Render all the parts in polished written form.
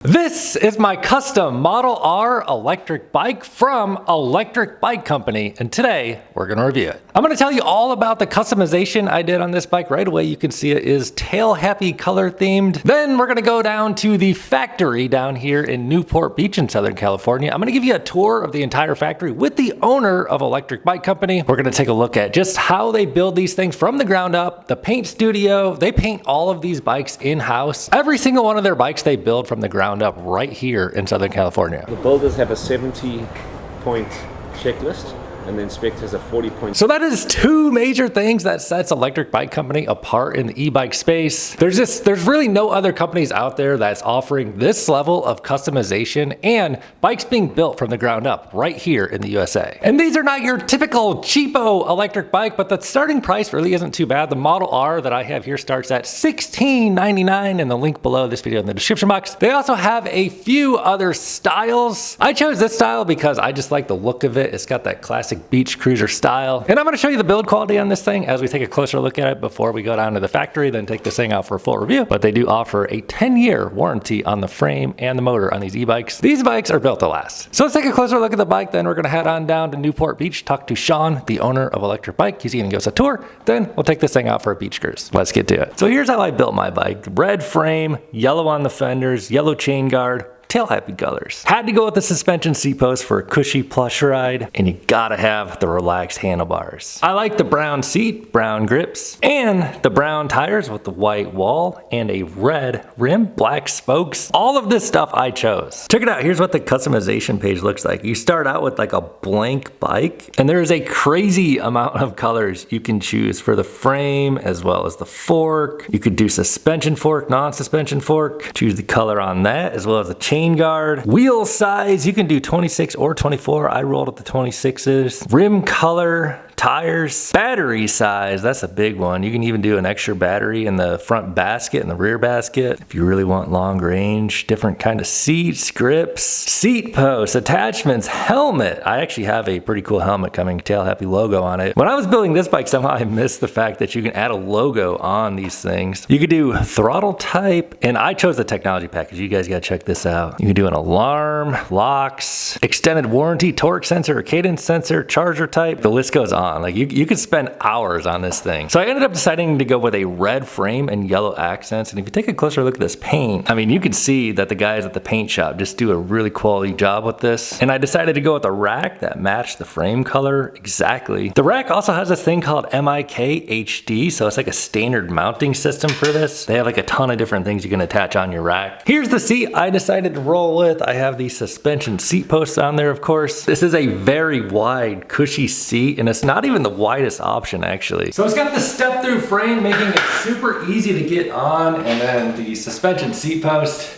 This is my custom Model R electric bike from Electric Bike Company, and today we're going to review it. I'm going to tell you all about the customization I did on this bike. Right away you can see it is tail happy color themed. Then we're going to go down to the factory down here in Newport Beach in Southern California. I'm going to give you a tour of the entire factory with the owner of Electric Bike Company. We're going to take a look at just how they build these things from the ground up, the paint studio. They paint all of these bikes in-house. Every single one of their bikes they build from the ground up right here in Southern California. The builders have a 70-point checklist, and the inspector has a 40-point. So that is two major things that sets Electric Bike Company apart in the e-bike space. There's really no other companies out there that's offering this level of customization and bikes being built from the ground up right here in the USA. And these are not your typical cheapo electric bike, but the starting price really isn't too bad. The Model R that I have here starts at $16.99 in the link below this video in the description box. They also have a few other styles. I chose this style because I just like the look of it. It's got that classic beach cruiser style. And I'm going to show you the build quality on this thing as we take a closer look at it before we go down to the factory, then take this thing out for a full review. But they do offer a 10-year warranty on the frame and the motor on these e-bikes. These bikes are built to last. So let's take a closer look at the bike, then we're going to head on down to Newport Beach, talk to Sean, the owner of Electric Bike. He's going to give us a tour, then we'll take this thing out for a beach cruise. Let's get to it. So here's how I built my bike. Red frame, yellow on the fenders, yellow chain guard, tail happy colors. Had to go with the suspension seat post for a cushy plush ride, and you gotta have the relaxed handlebars. I like the brown seat, brown grips, and the brown tires with the white wall and a red rim, black spokes. All of this stuff I chose. Check it out, here's what the customization page looks like. You start out with like a blank bike, and there is a crazy amount of colors you can choose for the frame as well as the fork. You could do suspension fork, non-suspension fork. Choose the color on that as well as the chain guard. Wheel size, you can do 26 or 24. I rolled up the 26s. Rim color, tires, battery size, that's a big one. You can even do an extra battery in the front basket and the rear basket if you really want long range. Different kind of seats, grips, seat posts, attachments, helmet. I actually have a pretty cool helmet coming, tail happy logo on it. When I was building this bike, somehow I missed the fact that you can add a logo on these things. You could do throttle type, and I chose the technology package. You guys gotta check this out. You can do an alarm, locks, extended warranty, torque sensor, cadence sensor, charger type. The list goes on. Like you could spend hours on this thing. So I ended up deciding to go with a red frame and yellow accents. And if you take a closer look at this paint, I mean, you can see that the guys at the paint shop just do a really quality job with this. And I decided to go with a rack that matched the frame color exactly. The rack also has this thing called Ebike HD. So it's like a standard mounting system for this. They have like a ton of different things you can attach on your rack. Here's the seat I decided to roll with. I have these suspension seat posts on there, of course. This is a very wide, cushy seat, and it's not even the widest option actually. So it's got the step through frame, making it super easy to get on, and then the suspension seat post.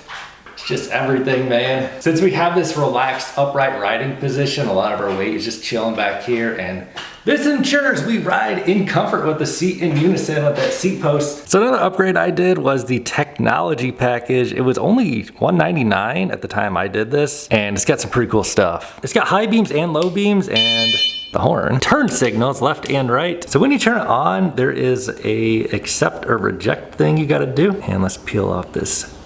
It's just everything, man. Since we have this relaxed upright riding position, a lot of our weight is just chilling back here, and this ensures we ride in comfort with the seat in unison with that seat post. So another upgrade I did was the technology package. It was only $199 at the time I did this, and it's got some pretty cool stuff. It's got high beams and low beams, and the horn, turn signals left and right. So when you turn it on, there is a accept or reject thing you gotta do. And let's peel off this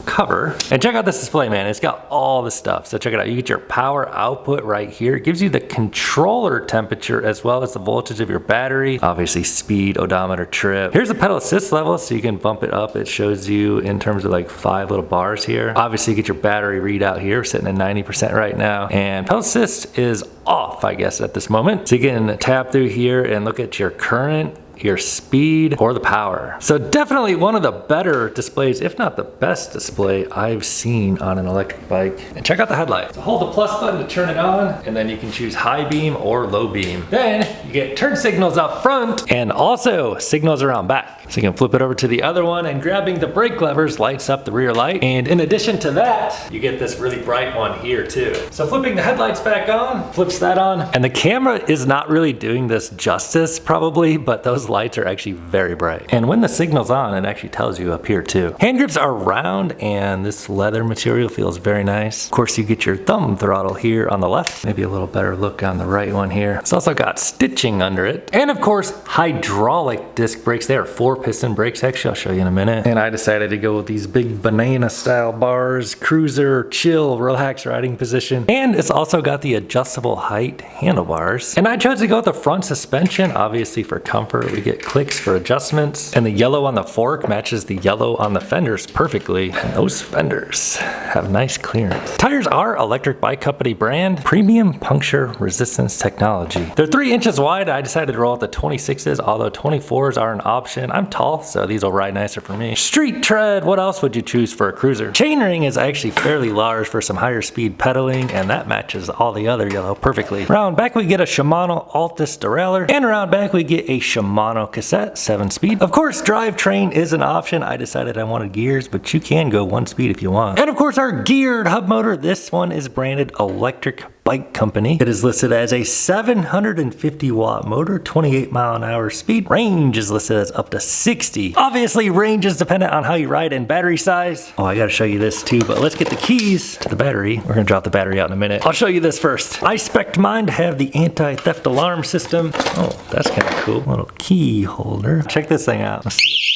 cover and check out this display, man. It's got all the stuff. So check it out. You get your power output right here. It gives you the controller temperature as well as the voltage of your battery. Obviously speed, odometer, trip. Here's the pedal assist level, so you can bump it up. It shows you in terms of like 5 little bars here. Obviously you get your battery readout here, sitting at 90% right now. And pedal assist is off, I guess, at this moment. So you can tap through here and look at your current, your speed, or the power. So definitely one of the better displays, if not the best display I've seen on an electric bike. And check out the headlight. So hold the plus button to turn it on, and then you can choose high beam or low beam. Then you get turn signals up front and also signals around back. So you can flip it over to the other one, and grabbing the brake levers lights up the rear light. And in addition to that, you get this really bright one here too. So flipping the headlights back on, flips that on. And the camera is not really doing this justice probably, but those lights are actually very bright. And when the signal's on, it actually tells you up here too. Hand grips are round, and this leather material feels very nice. Of course, you get your thumb throttle here on the left. Maybe a little better look on the right one here. It's also got stitch stitching under it. And of course, hydraulic disc brakes. They are 4-piston brakes. Actually, I'll show you in a minute. And I decided to go with these big banana style bars, cruiser, chill, relax riding position. And it's also got the adjustable height handlebars. And I chose to go with the front suspension, obviously for comfort. We get clicks for adjustments. And the yellow on the fork matches the yellow on the fenders perfectly. And those fenders have nice clearance. Tires are Electric Bike Company brand, premium puncture resistance technology. They're 3 inches wide. I decided to roll out the 26s, although 24s are an option. I'm tall, so these will ride nicer for me. Street tread, what else would you choose for a cruiser? Chainring is actually fairly large for some higher speed pedaling, and that matches all the other yellow perfectly. Around back we get a Shimano Altus derailleur, and around back we get a Shimano cassette 7-speed. Of course, drivetrain is an option. I decided I wanted gears, but you can go 1 speed if you want. And of course, our geared hub motor. This one is branded Electric Bike Company. It is listed as a 750 watt motor, 28 mile an hour speed. Range is listed as up to 60. Obviously, range is dependent on how you ride and battery size. Oh, I gotta show you this too, but let's get the keys to the battery. We're gonna drop the battery out in a minute. I'll show you this first. I spec'd mine to have the anti-theft alarm system. Oh, that's kind of cool. Little key holder. Check this thing out.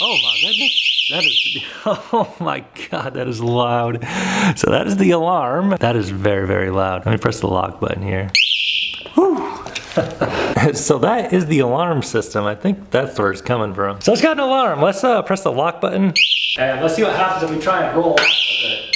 Oh my goodness. That is, oh my God, that is loud. So that is the alarm. That is very, very loud. Let me press the lock button here. Whew. So that is the alarm system. I think that's where it's coming from. So it's got an alarm. Let's press the lock button. And let's see what happens if we try and roll off with it.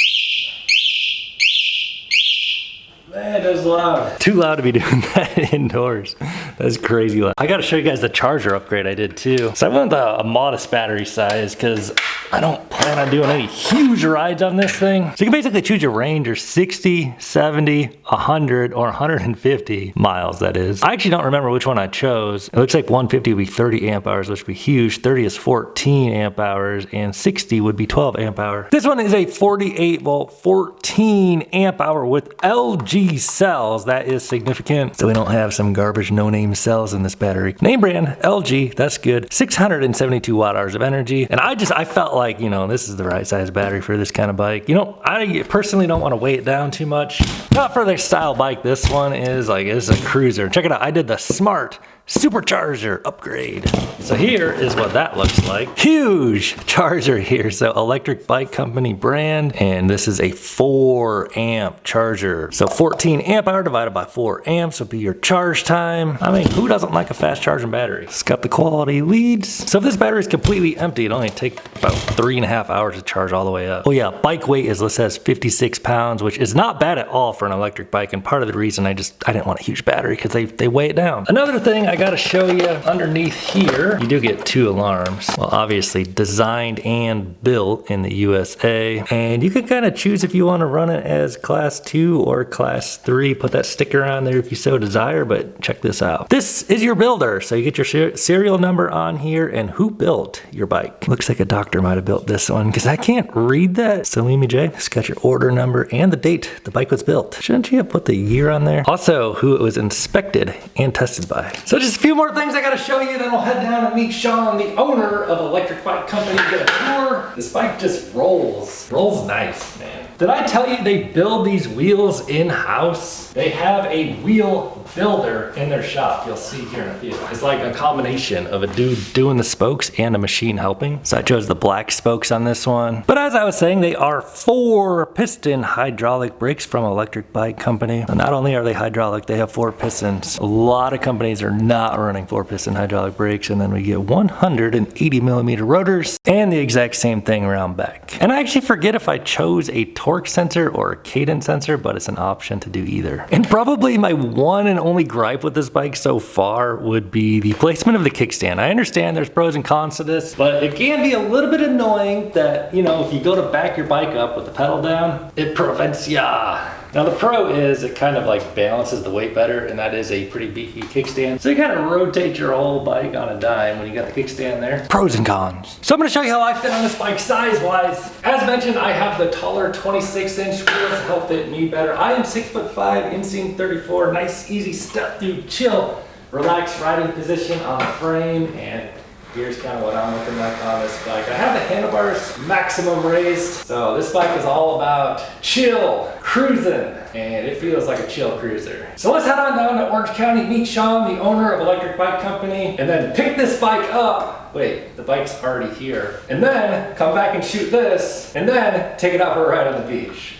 Man, that's loud. Too loud to be doing that indoors. That's crazy loud. I gotta show you guys the charger upgrade I did too. So I went with a modest battery size because I don't plan on doing any huge rides on this thing. So you can basically choose your range, or 60, 70, 100, or 150 miles, that is. I actually don't remember which one I chose. It looks like 150 would be 30 amp hours, which would be huge. 30 is 14 amp hours, and 60 would be 12 amp hour. This one is a 48 volt, 14 amp hour with LG cells. That is significant. So we don't have some garbage no-name cells in this battery. Name brand, LG, that's good. 672 watt hours of energy. And I felt like, you know, this is the right size battery for this kind of bike. You know, I personally don't want to weigh it down too much. Not for their style bike. This one is like, it's a cruiser. Check it out. I did the Smart supercharger upgrade. So here is what that looks like. Huge charger here. So Electric Bike Company brand, and this is a 4 amp charger. So 14 amp hour divided by 4 amps would be your charge time. I mean, who doesn't like a fast charging battery? It's got the quality leads. So if this battery is completely empty, it only take about 3.5 hours to charge all the way up. Oh yeah, bike weight is listed as 56 pounds, which is not bad at all for an electric bike. And part of the reason I didn't want a huge battery because they weigh it down. Another thing I gotta show you underneath here, you do get 2 alarms. Well, obviously designed and built in the USA. And you can kind of choose if you want to run it as class 2 or class 3. Put that sticker on there if you so desire, but check this out. This is your builder. So you get your serial number on here and who built your bike. Looks like a doctor might have built this one because I can't read that. So Salimi J, it's got your order number and the date the bike was built. Shouldn't you have put the year on there? Also, who it was inspected and tested by. So just a few more things I gotta show you, then we'll head down and meet Sean, the owner of Electric Bike Company, get a tour. This bike just rolls. Rolls nice, man. Did I tell you they build these wheels in-house? They have a wheel builder in their shop. You'll see here in a few. It's like a combination of a dude doing the spokes and a machine helping. So I chose the black spokes on this one. But as I was saying, they are 4-piston hydraulic brakes from Electric Bike Company. And not only are they hydraulic, they have 4 pistons. A lot of companies are not running 4-piston hydraulic brakes. And then we get 180 millimeter rotors and the exact same thing around back. And I actually forget if I chose a torque sensor or a cadence sensor, but it's an option to do either. And probably my one and only gripe with this bike so far would be the placement of the kickstand. I understand there's pros and cons to this, but it can be a little bit annoying that, you know, if you go to back your bike up with the pedal down, it prevents ya. Now the pro is it kind of like balances the weight better, and that is a pretty beefy kickstand. So you kind of rotate your whole bike on a dime when you got the kickstand there. Pros and cons. So I'm gonna show you how I fit on this bike size-wise. As mentioned, I have the taller 26-inch wheels to help fit me better. I am 6'5", inseam 34, nice easy step through, chill, relaxed riding position on the frame, and Here's kind of what I'm looking like on this bike. I have the handlebars maximum raised. So this bike is all about chill, cruising, and it feels like a chill cruiser. So let's head on down to Orange County, meet Sean, the owner of Electric Bike Company, and then pick this bike up. Wait, the bike's already here. And then come back and shoot this, and then take it out for a ride on the beach.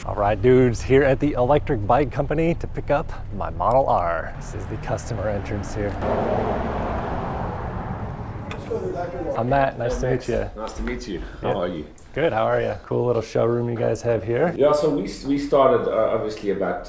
All right, dudes, here at the Electric Bike Company to pick up my Model R. This is the customer entrance here. I'm Matt, nice to meet you. Nice to meet you. How are you? Good, how are you? Cool little showroom you guys have here. Yeah, so we started obviously about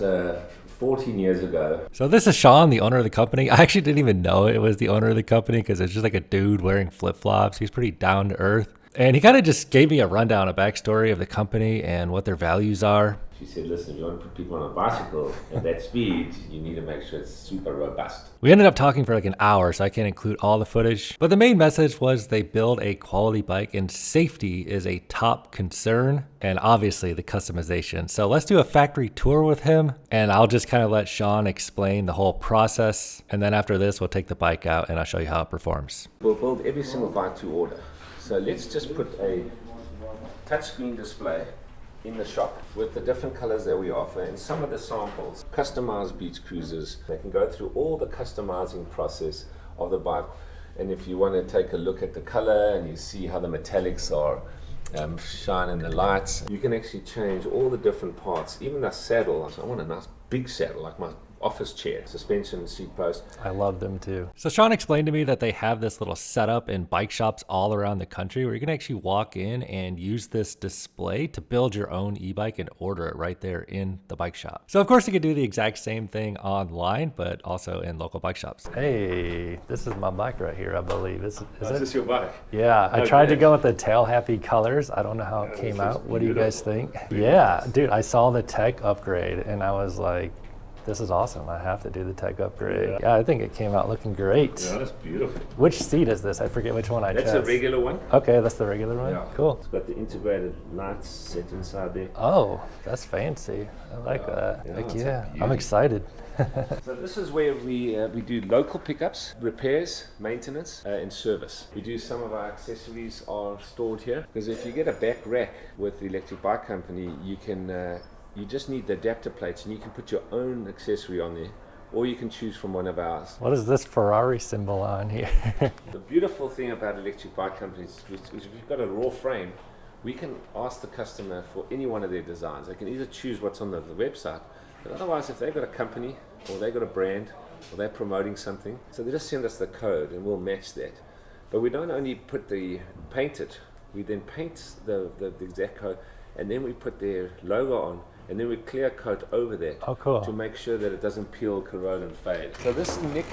14 years ago. So this is Sean, the owner of the company. I actually didn't even know it was the owner of the company because it's just like a dude wearing flip-flops. He's pretty down to earth. And he kind of just gave me a rundown, a backstory of the company and what their values are. She said, listen, you want to put people on a bicycle at that speed, you need to make sure it's super robust. We ended up talking for like an hour, so I can't include all the footage. But the main message was they build a quality bike and safety is a top concern, and obviously the customization. So let's do a factory tour with him, and I'll just kind of let Sean explain the whole process. And then after this, we'll take the bike out and I'll show you how it performs. We'll build every single bike to order. So let's just put a touchscreen display in the shop with the different colors that we offer and some of the samples. Customized beach cruisers. They can go through all the customizing process of the bike. And if you want to take a look at the color and you see how the metallics are shine in the lights, you can actually change all the different parts. Even the saddle. I want a nice big saddle like my office chair, suspension, seat post. I love them too. So Sean explained to me that they have this little setup in bike shops all around the country where you can actually walk in and use this display to build your own e-bike and order it right there in the bike shop. So of course you could do the exact same thing online, but also in local bike shops. Hey, this is my bike right here, I believe. Is this your bike? Yeah, I tried to go with the tail happy colors. I don't know how it came out. What do you guys think? Yeah, dude, I saw the tech upgrade and I was like, this is awesome. I have to do the tech upgrade. Yeah, I think it came out looking great. Yeah, that's beautiful. Which seat is this? I forget which one I chose. That's a regular one. Okay, that's the regular one? Yeah. Cool. It's got the integrated lights set inside there. Oh, that's fancy. I like that. Yeah, Heck it's yeah, a I'm beauty. excited. So this is where we do local pickups, repairs, maintenance, and service. We do some of our accessories are stored here because if you get a back rack with the Electric Bike Company, you can you just need the adapter plates and you can put your own accessory on there, or you can choose from one of ours. What is this Ferrari symbol on here? The beautiful thing about Electric Bike Companies is if you've got a raw frame, we can ask the customer for any one of their designs. They can either choose what's on the website, but otherwise if they've got a company or they've got a brand or they're promoting something, so they just send us the code and we'll match that. But we don't only paint it, we then paint the exact code and then we put their logo on. And then we clear coat over that to make sure that it doesn't peel, corrode, and fade. So this is Nick.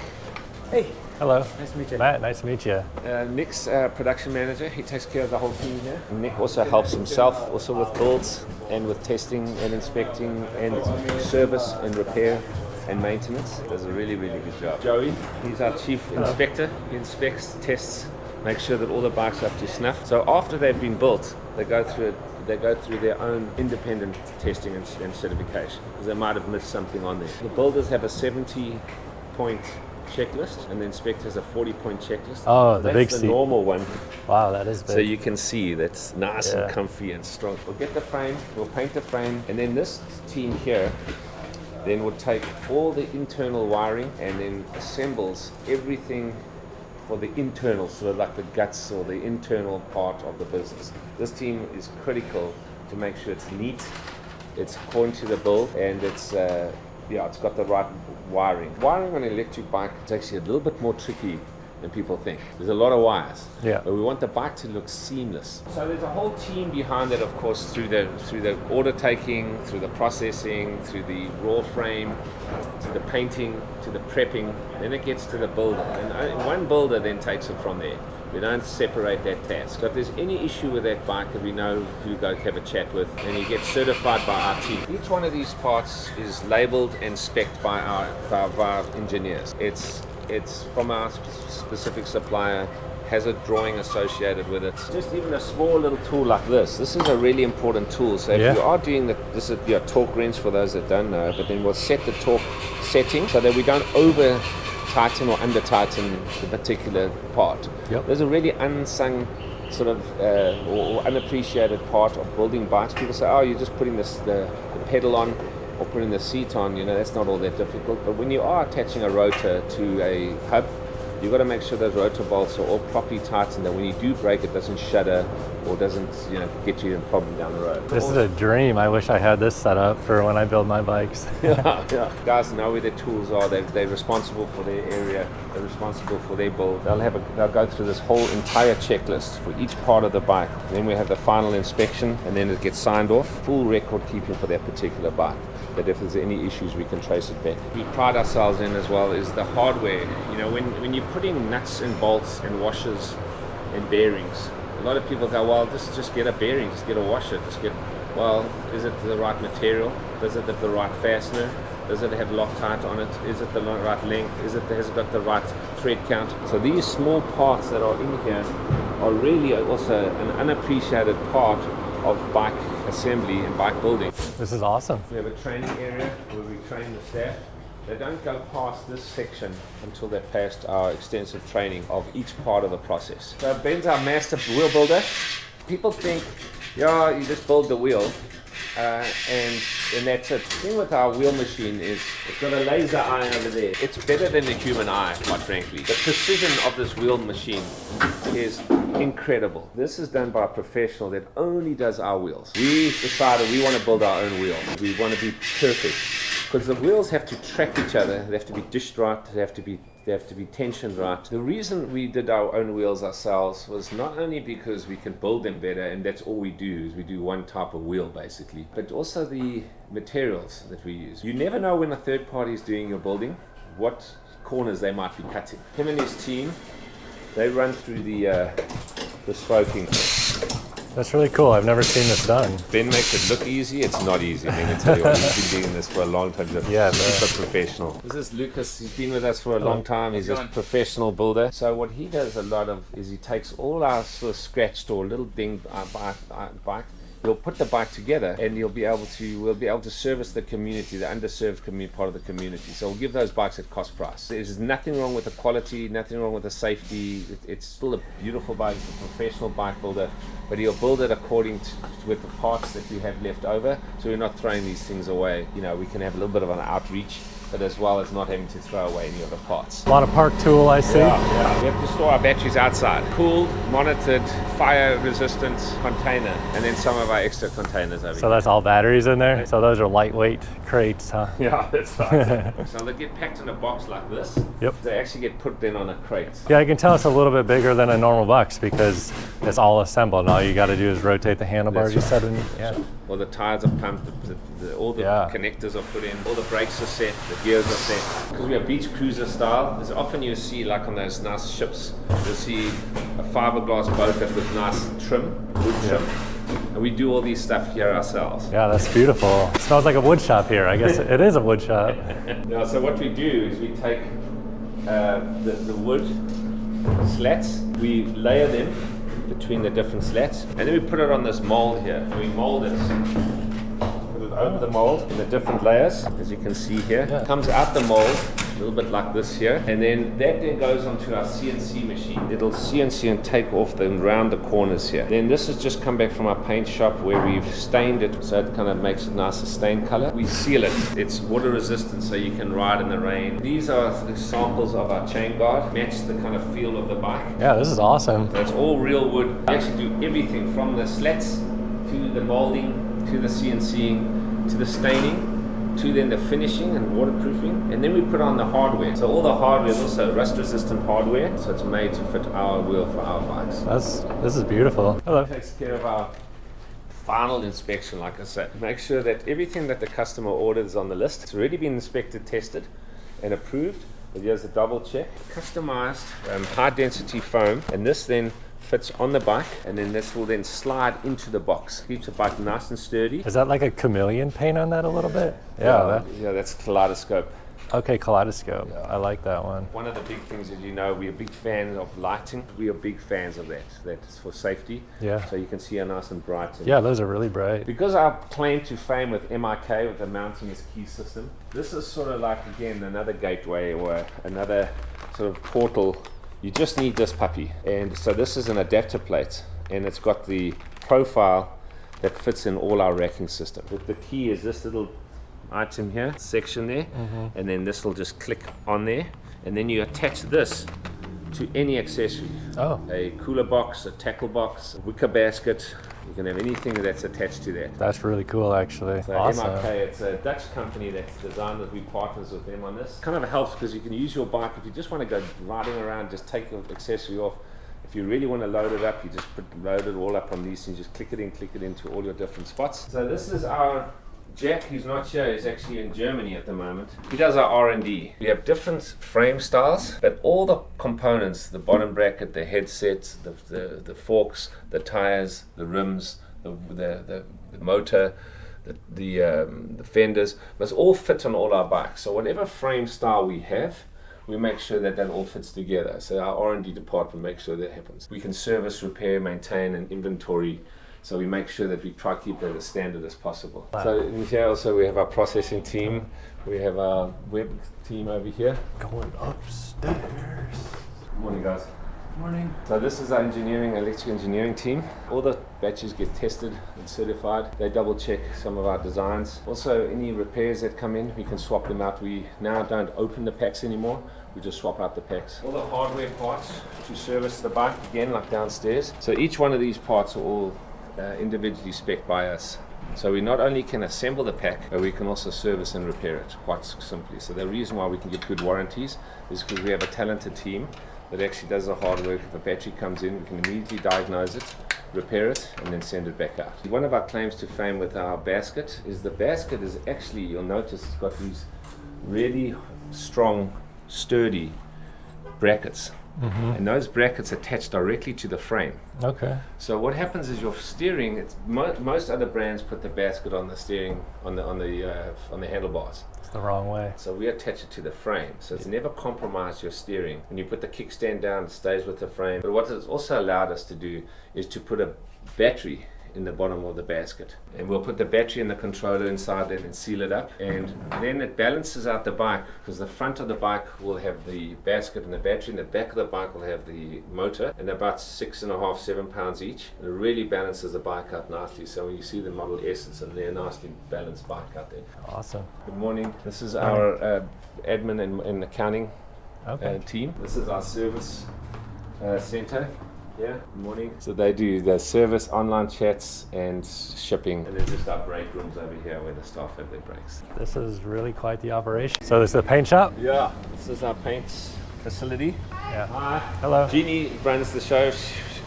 Hey. Hello. Nice to meet you. Matt, nice to meet you. Nick's production manager. He takes care of the whole team here. Nick also helps himself also with builds and with testing and inspecting and service and repair and maintenance. Does a really, really good job. Joey, he's our chief inspector. He inspects, tests, makes sure that all the bikes are up to snuff. So after they've been built, they go through their own independent testing and certification because they might have missed something on there. The builders have a 70-point checklist and the inspector has a 40-point checklist. Oh, the big That's seat. the normal one. Wow, that is big. So you can see that's nice and comfy and strong. We'll get the frame, we'll paint the frame, and then this team here then will take all the internal wiring and then assembles everything for the internal, sort of like the guts or the internal part of the business. This team is critical to make sure it's neat, it's according to the build, and it's got the right wiring. Wiring on an electric bike is actually a little bit more tricky than people think. There's a lot of wires, but we want the bike to look seamless. So there's a whole team behind it, of course, through the order taking, through the processing, through the raw frame, to the painting, to the prepping. Then it gets to the builder, and one builder then takes it from there. We don't separate that task. So if there's any issue with that bike, we know who to go have a chat with, and you get certified by our team. Each one of these parts is labeled and spec'd by our engineers. It's from our specific supplier, has a drawing associated with it. Just even a small little tool like this. This is a really important tool. So if you are doing this is your torque wrench for those that don't know, but then we'll set the torque setting so that we don't over tighten or under tighten the particular part. Yep. There's a really unsung sort of or unappreciated part of building bikes. People say, oh, you're just putting the pedal on or putting the seat on, that's not all that difficult. But when you are attaching a rotor to a hub, you've got to make sure those rotor bolts are all properly tightened, that when you do brake, it doesn't shudder or doesn't get you in a problem down the road. This is a dream. I wish I had this set up for when I build my bikes. Yeah. Guys know where their tools are. They're responsible for their area. They're responsible for their build. They'll go through this whole entire checklist for each part of the bike. Then we have the final inspection, and then it gets signed off. Full record keeping for that particular bike. That if there's any issues, we can trace it back. We pride ourselves in as well is the hardware. When you're putting nuts and bolts and washers and bearings, a lot of people go, well, just get a bearing, just get a washer, is it the right material? Does it have the right fastener? Does it have Loctite on it? Is it the right length? Has it got the right thread count? So these small parts that are in here are really also an unappreciated part of bike assembly and bike building. This is awesome. We have a training area where we train the staff. They don't go past this section until they've passed our extensive training of each part of the process. So Ben's our master wheel builder. People think, you just build the wheel and that's it. The thing with our wheel machine is it's got a laser eye over there. It's better than the human eye, quite frankly. The precision of this wheel machine is incredible. This is done by a professional that only does our wheels. We decided we want to build our own wheels. We want to be perfect. Because the wheels have to track each other, they have to be dished right, they have to be tensioned right. The reason we did our own wheels ourselves was not only because we can build them better, and that's all we do, is we do one type of wheel basically, but also the materials that we use. You never know when a third party is doing your building, what corners they might be cutting. Him and his team, they run through the spoking. That's really cool. I've never seen this done. Ben makes it look easy. It's not easy. I'm going to tell you what, he's been doing this for a long time. Yeah, he's a professional. This is Lucas. He's been with us for a long time. He's a professional builder. So what he does a lot of is he takes all our sort of scratched or little ding bike. You'll put the bike together, and we'll be able to service the community, the underserved part of the community. So we'll give those bikes at cost price. There's nothing wrong with the quality, nothing wrong with the safety. It's still a beautiful bike. It's a professional bike builder, but he'll build it according to with the parts that we have left over. So we're not throwing these things away. We can have a little bit of an outreach, but as well as not having to throw away any of the parts. A lot of park tool, I see. Yeah. We have to store our batteries outside. Cooled, monitored, fire resistant container, and then some of our extra containers over So that's all batteries in there? So those are lightweight crates, huh? Yeah, that's right. So they get packed in a box like this. Yep. They actually get put then on a crate. Yeah, I can tell it's a little bit bigger than a normal box because it's all assembled. All you got to do is rotate the handlebars. That's You said, yeah. All the tires are pumped, all the connectors are put in, all the brakes are set, the gears are set. Because we are beach cruiser style, there's often you see, like on those nice ships, you'll see a fiberglass boat with nice trim, wood trim. And we do all these stuff here ourselves. Yeah, that's beautiful. It smells like a wood shop here. I guess it is a wood shop. Now, so what we do is we take the wood slats, we layer them between the different slats, and then we put it on this mold here. And we mold it. Put it over the mold in the different layers, as you can see here. Yeah. It comes out the mold, a little bit like this here, and then that then goes onto our CNC machine. It'll CNC and take off and round the corners here. Then this has just come back from our paint shop where we've stained it, so it kind of makes it nice, a stained color. We seal it. It's water resistant, so you can ride in the rain. These are samples of our chain guard, match the kind of feel of the bike. Yeah, this is awesome. So it's all real wood. We actually do everything from the slats to the molding, to the CNCing, to the staining, to then the finishing and waterproofing, and then we put on the hardware. So all the hardware is also rust-resistant hardware, so it's made to fit our wheel for our bikes. This is beautiful. Hello. It takes care of our final inspection, like I said. Make sure that everything that the customer orders is on the list. It's already been inspected, tested, and approved. But here's a double check. Customized high-density foam, and this then fits on the bike, and then this will then slide into the box. Keeps the bike nice and sturdy. Is that like a chameleon paint on that a little bit? Yeah, that's kaleidoscope. Okay, kaleidoscope. I like that one. One of the big things, as you know, we're big fans of lighting. We are big fans of that. That's for safety. Yeah. So you can see how nice and bright. Yeah, those are really bright. Because our claim to fame with MIK, with the mounting as key system, this is sort of like, again, another gateway or another sort of portal. You just need this puppy. And so this is an adapter plate, and it's got the profile that fits in all our racking system. The key is this little item here, section there, and then this will just click on there, and then you attach this to any accessory. Oh. A cooler box, a tackle box, a wicker basket. You can have anything that's attached to that. That's really cool, actually. So Awesome. MIK, it's a Dutch company that's designed that we partners with them on this. Kind of helps because you can use your bike if you just want to go riding around, just take your accessory off. If you really want to load it up, you just load it all up on these things, just click it into all your different spots. So this is our Jack, who's not here, is actually in Germany at the moment. He does our R&D. We have different frame styles, but all the components, the bottom bracket, the headsets, the forks, the tires, the rims, the motor, the fenders, must all fit on all our bikes. So whatever frame style we have, we make sure that all fits together. So our R&D department makes sure that happens. We can service, repair, maintain, and inventory. So we make sure that we try to keep that as standard as possible. Wow. So in here also we have our processing team. We have our web team over here. Going upstairs. Good morning, guys. Morning. So this is our electrical engineering team. All the batches get tested and certified. They double check some of our designs. Also, any repairs that come in, we can swap them out. We now don't open the packs anymore. We just swap out the packs. All the hardware parts to service the bike, again, like downstairs. So each one of these parts are all individually spec'd by us. So we not only can assemble the pack, but we can also service and repair it quite simply. So the reason why we can get good warranties is because we have a talented team that actually does the hard work. If a battery comes in, we can immediately diagnose it, repair it, and then send it back out. One of our claims to fame with our basket is the basket is actually, you'll notice, it's got these really strong, sturdy brackets. And those brackets attach directly to the frame. Okay. So what happens is your steering, it's most other brands put the basket on the steering, on the handlebars. It's the wrong way. So we attach it to the frame, so it's never compromise your steering. When you put the kickstand down, it stays with the frame. But what it's also allowed us to do is to put a battery in the bottom of the basket, and we'll put the battery and the controller inside it and seal it up, and then it balances out the bike, because the front of the bike will have the basket and the battery, and the back of the bike will have the motor, and they're about 6.5, 7 pounds each. And it really balances the bike out nicely. So when you see the Model S, it's a nicely balanced bike out there. Awesome. Good morning. This is our admin and accounting team. This is our service center. Yeah, good morning. So they do the service, online chats, and shipping. And then just our break rooms over here where the staff have their breaks. This is really quite the operation. So this is the paint shop? Yeah, this is our paint facility. Yeah. Hi. Hello. Jeannie runs the show,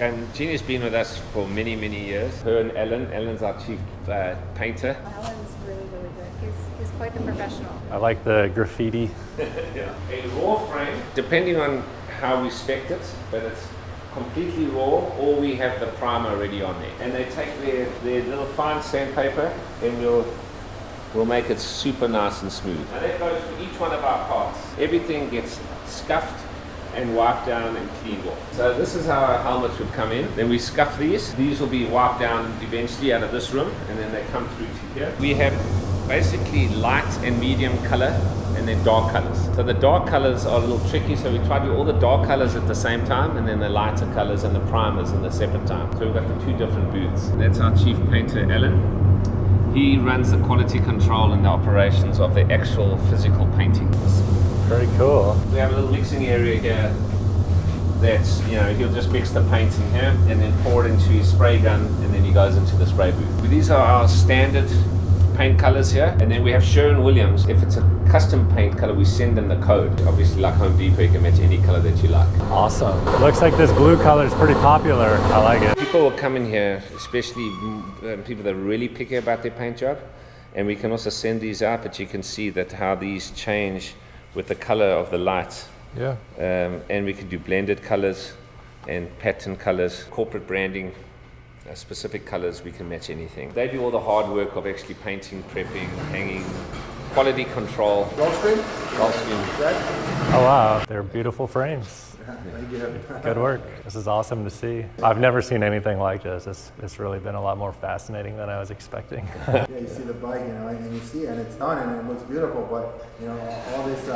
and Jeannie's been with us for many, many years. Her and Alan's our chief painter. Alan's really, really good. He's quite the professional. I like the graffiti. Yeah. A raw frame, depending on how we spec it, but it's completely raw, or we have the primer already on there. And they take their little fine sandpaper, and we'll make it super nice and smooth. And that goes for each one of our parts. Everything gets scuffed and wiped down and cleaned off. So this is how our helmets would come in. Then we scuff these. These will be wiped down eventually out of this room, and then they come through to here. We have basically light and medium color, and then dark colors. So the dark colors are a little tricky, so we try to do all the dark colors at the same time, and then the lighter colors and the primers in the separate time. So we've got the two different booths. That's our chief painter, Alan. He runs the quality control and the operations of the actual physical painting. Very cool. We have a little mixing area here that's, he'll just mix the paint in here and then pour it into his spray gun, and then he goes into the spray booth. These are our standard paint colors here, and then we have Sherwin-Williams. If it's a custom paint color, we send them the code. Obviously, like Home Depot, you can match any color that you like. Awesome. Looks like this blue color is pretty popular. I like it. People will come in here, especially people that are really picky about their paint job, and we can also send these out, but you can see that how these change with the color of the light. Yeah. And we can do blended colors and pattern colors, corporate branding. Specific colors, we can match anything. They do all the hard work of actually painting, prepping, hanging, quality control. Gulfstream? Gulfstream. Red? Oh wow, they're beautiful frames. Thank you. Good work. This is awesome to see. I've never seen anything like this. It's really been a lot more fascinating than I was expecting. Yeah, you see the bike, you know, and you see it, and it's done, and it looks beautiful, but, you know, all this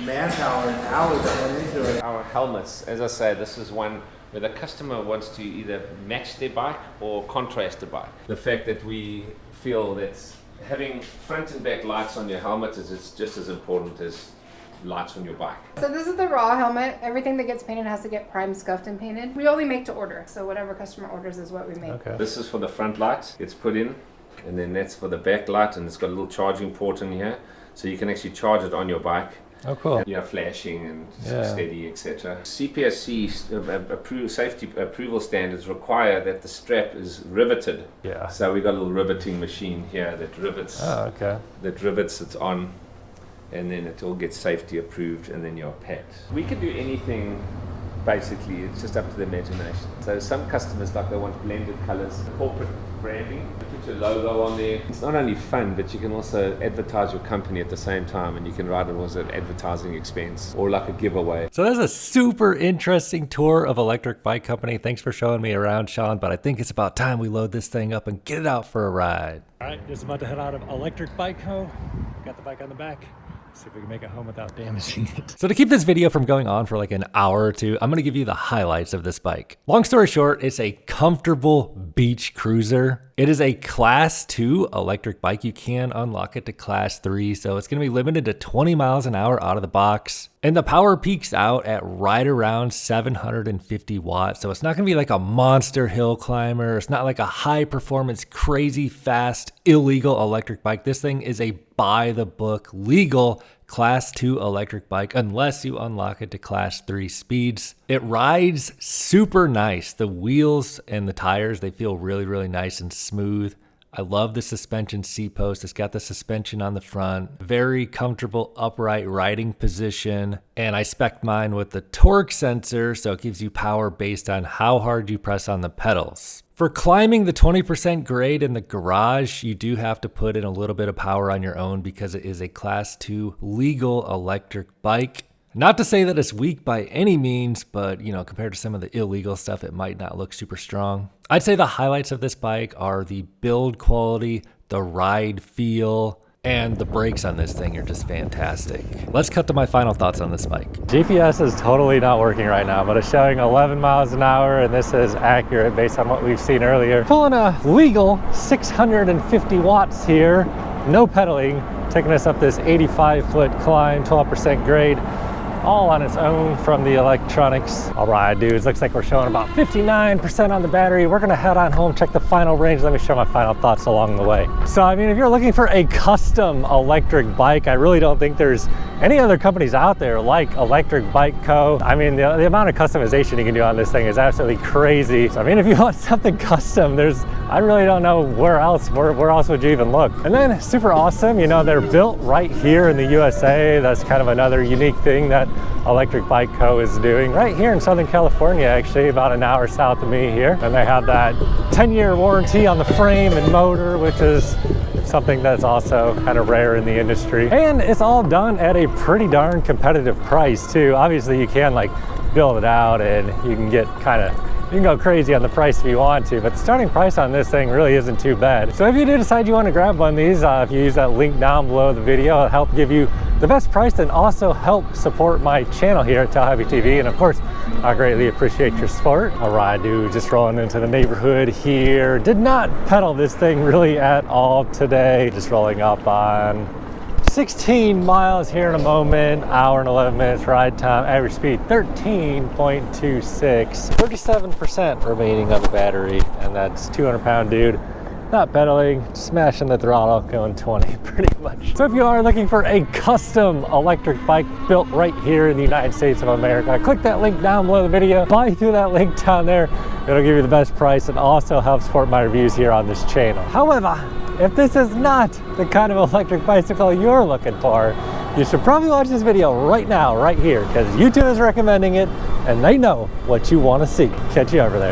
manpower and hours that went into it. Our helmets, as I say, this is one where the customer wants to either match their bike or contrast the bike. The fact that we feel that having front and back lights on your helmet is just as important as lights on your bike. So this is the raw helmet. Everything that gets painted has to get primed, scuffed, and painted. We only make to order, so whatever customer orders is what we make. Okay. This is for the front light, it's put in, and then that's for the back light, and it's got a little charging port in here, so you can actually charge it on your bike. Oh, cool. You know, flashing and Yeah. steady, etc. CPSC safety approval standards require that the strap is riveted. Yeah. So we got a little riveting machine here that rivets. Oh, okay. That rivets it on, and then it all gets safety approved, and then you're packed. We can do anything. Basically, it's just up to the imagination. So some customers, like, they want blended colors, corporate branding. Put your logo on there. It's not only fun, but you can also advertise your company at the same time, and you can write it as an advertising expense or like a giveaway. So that's a super interesting tour of Electric Bike Company. Thanks for showing me around, Sean, but I think it's about time we load this thing up and get it out for a ride. All right, just about to head out of Electric Bike Co. Got the bike on the back. See if we can make it home without damaging it. So to keep this video from going on for like an hour or two, I'm gonna give you the highlights of this bike. Long story short, it's a comfortable beach cruiser. It is a class 2 electric bike. You can unlock it to class 3, so it's gonna be limited to 20 miles an hour out of the box. And the power peaks out at right around 750 watts. So it's not gonna be like a monster hill climber. It's not like a high performance, crazy fast, illegal electric bike. This thing is a by the book, legal class 2 electric bike unless you unlock it to class 3 speeds. It rides super nice. The wheels and the tires, they feel really, really nice and smooth. I love the suspension seat post. It's got the suspension on the front, very comfortable upright riding position. And I spec'd mine with the torque sensor, so it gives you power based on how hard you press on the pedals. For climbing the 20% grade in the garage, you do have to put in a little bit of power on your own because it is a class 2 legal electric bike. Not to say that it's weak by any means, but you know, compared to some of the illegal stuff, it might not look super strong. I'd say the highlights of this bike are the build quality, the ride feel, and the brakes on this thing are just fantastic. Let's cut to my final thoughts on this bike. GPS is totally not working right now, but it's showing 11 miles an hour, and this is accurate based on what we've seen earlier. Pulling a legal 650 watts here, no pedaling, taking us up this 85-foot climb, 12% grade, all on its own from the electronics. All right, dudes, looks like we're showing about 59% on the battery. We're gonna head on home, check the final range. Let me share my final thoughts along the way. So, I mean, if you're looking for a custom electric bike, I really don't think there's any other companies out there like Electric Bike Co. I mean, the amount of customization you can do on this thing is absolutely crazy. So, I mean, if you want something custom, I really don't know where else would you even look? And then super awesome, you know, they're built right here in the USA. That's kind of another unique thing that Electric Bike Co. is doing right here in Southern California, actually about an hour south of me here. And they have that 10-year warranty on the frame and motor, which is something that's also kind of rare in the industry. And it's all done at a pretty darn competitive price too. Obviously you can like build it out and you can get you can go crazy on the price if you want to, but the starting price on this thing really isn't too bad. So if you do decide you want to grab one of these, if you use that link down below the video, it'll help give you the best price and also help support my channel here at Tell Happy TV. And of course, I greatly appreciate your support. All right, dude, just rolling into the neighborhood here. Did not pedal this thing really at all today. Just rolling up on 16 miles here in a moment, hour and 11 minutes ride time, average speed 13.26, 37% remaining on the battery, and that's 200-pound dude. Not pedaling, smashing the throttle, going 20 pretty much. So if you are looking for a custom electric bike built right here in the United States of America, click that link down below the video, buy through that link down there. It'll give you the best price and also help support my reviews here on this channel. However, if this is not the kind of electric bicycle you're looking for, you should probably watch this video right now, right here, because YouTube is recommending it and they know what you want to see. Catch you over there.